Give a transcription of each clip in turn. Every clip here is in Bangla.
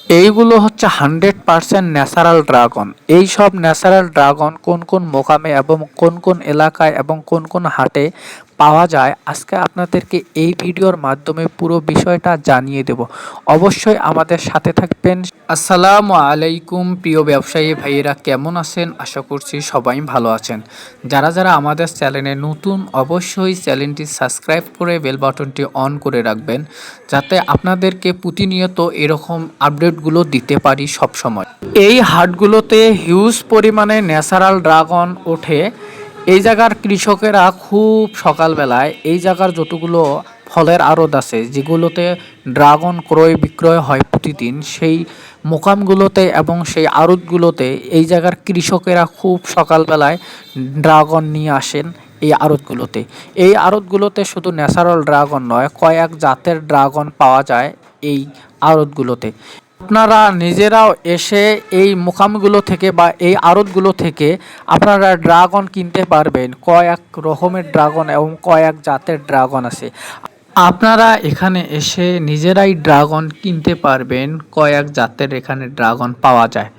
এইগুলো হচ্ছে 100% ন্যাচারাল ড্রাগন। এই সব ন্যাচারাল ড্রাগন কোন কোন মোকামে এবং কোন কোন এলাকায় এবং কোন কোন হাটে পাওয়া যায়, আজকে আপনাদেরকে এই ভিডিওর মাধ্যমে পুরো বিষয়টা জানিয়ে দেব। অবশ্যই আমাদের সাথে থাকবেন। আসসালামু আলাইকুম প্রিয় ব্যবসায়ী ভাইয়েরা, কেমন আছেন? আশা করছি সবাই ভালো আছেন। যারা যারা আমাদের চ্যানেলে নতুন, অবশ্যই চ্যানেলটি সাবস্ক্রাইব করে বেল বাটনটি অন করে রাখবেন, যাতে আপনাদেরকে প্রতিনিয়ত এরকম আপডেটগুলো দিতে পারি সব সময়। এই হাটগুলোতে হিউজ পরিমাণে ন্যাচারাল ড্রাগন ওঠে। এই জায়গার কৃষকেরা খুব সকালবেলায় এই জায়গার যতগুলো ফলের আড়ত আছে, যেগুলোতে ড্রাগন ক্রয় বিক্রয় হয় প্রতিদিন, সেই মোকামগুলোতে এবং সেই আড়তগুলোতে এই জায়গার কৃষকেরা খুব সকালবেলায় ড্রাগন নিয়ে আসেন এই আড়তগুলোতে। এই আড়তগুলোতে শুধু ন্যাচারাল ড্রাগন নয়, কয়েক জাতের ড্রাগন পাওয়া যায় এই আড়তগুলোতে। আপনারা নিজেরাও এসে এই মোকামগুলো থেকে বা এই আড়তগুলো থেকে আপনারা ড্রাগন কিনতে পারবেন। কয়েক রকমের ড্রাগন এবং কয়েক জাতের ড্রাগন আছে। আপনারা এখানে এসে নিজেরাই ড্রাগন কিনতে পারবেন। কয়েক জাতের এখানে ড্রাগন পাওয়া যায়।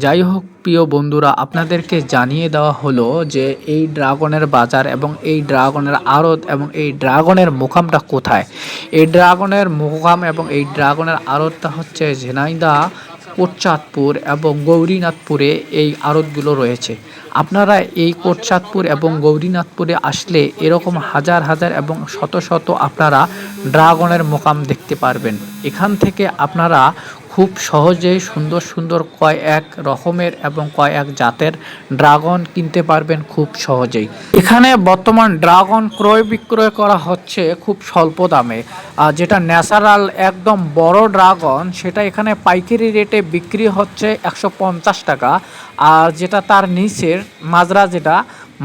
যাই হোক প্রিয় বন্ধুরা, আপনাদেরকে জানিয়ে দেওয়া হলো যে এই ড্রাগনের বাজার এবং এই ড্রাগনের আড়ত এবং এই ড্রাগনের মোকামটা কোথায়। এই ড্রাগনের মোকাম এবং এই ড্রাগনের আড়তটা হচ্ছে ঝিনাইদহ, কোটচাঁদপুর এবং গৌরীনাথপুরে এই আড়তগুলো রয়েছে। আপনারা এই কোটচাঁদপুর এবং গৌরীনাথপুরে আসলে এরকম হাজার হাজার এবং শত শত আপনারা ড্রাগনের মোকাম দেখতে পারবেন। এখান থেকে আপনারা খুব সহজেই সুন্দর সুন্দর কয়েক রকমের এবং কয়েক জাতের ড্রাগন কিনতে পারবেন খুব সহজেই। এখানে বর্তমান ড্রাগন ক্রয় বিক্রয় করা হচ্ছে খুব স্বল্প দামে। যেটা ন্যাচারাল একদম বড় ড্রাগন, সেটা এখানে পাইকারি রেটে বিক্রি হচ্ছে 150 টাকা। আর যেটা তার নিচের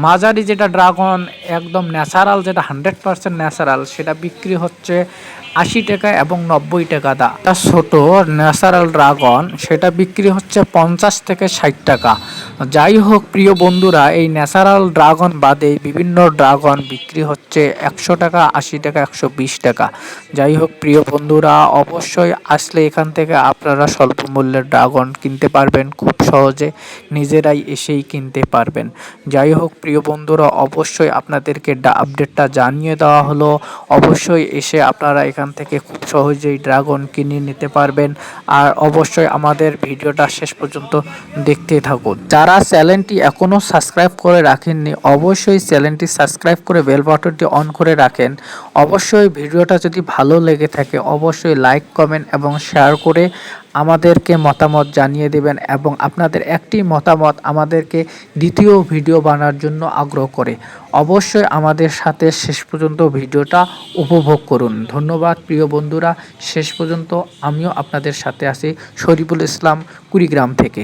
মাঝারি যেটা ড্রাগন একদম ন্যাচারাল, যেটা 100% ন্যাচারাল, সেটা বিক্রি হচ্ছে 80 টাকা এবং 90 টাকা দা। তার ছোট ন্যাচারাল ড্রাগন সেটা বিক্রি হচ্ছে 50 থেকে 60 টাকা। যাই হোক প্রিয় বন্ধুরা, এই ন্যাচারাল ড্রাগন বাদে বিভিন্ন ড্রাগন বিক্রি হচ্ছে 100 টাকা, 80 টাকা, 120 টাকা। যাই হোক প্রিয় বন্ধুরা, অবশ্যই আসলে এখান থেকে আপনারা স্বল্প মূল্যের ড্রাগন কিনতে পারবেন খুব সহজে, নিজেরাই এসেই কিনতে পারবেন। যাই হোক প্রিয় বন্ধুরা, অবশ্যই আপনাদেরকে আপডেটটা জানিয়ে দেওয়া হলো। অবশ্যই এসে আপনারা এখান থেকে খুব সহজেই ড্রাগন কিনে নিতে পারবেন। আর অবশ্যই আমাদের ভিডিওটা শেষ পর্যন্ত দেখতে থাকুন। যারা চ্যানেলটি এখনও সাবস্ক্রাইব করে রাখেননি, অবশ্যই চ্যানেলটি সাবস্ক্রাইব করে বেল বাটনটি অন করে রাখেন। অবশ্যই ভিডিওটা যদি ভালো লেগে থাকে অবশ্যই লাইক, কমেন্ট এবং শেয়ার করে আমাদেরকে মতামত জানিয়ে দেবেন, এবং আপনাদের একটি মতামত আমাদেরকে দ্বিতীয় ভিডিও বানার জন্য আগ্রহ করে। অবশ্যই আমাদের সাথে শেষ পর্যন্ত ভিডিওটা উপভোগ করুন। ধন্যবাদ প্রিয় বন্ধুরা, শেষ পর্যন্ত আমিও আপনাদের সাথে আছি শরীফুল ইসলাম, কুড়িগ্রাম থেকে।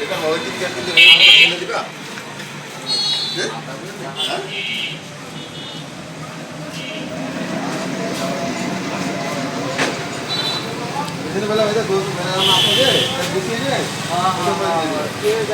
এটা হয় কি কিনে দিবা? হ্যাঁ? দিনবেলা হয়তো দুধ রান্না আপনাকে গুছিয়ে নিয়ে ঠিক আছে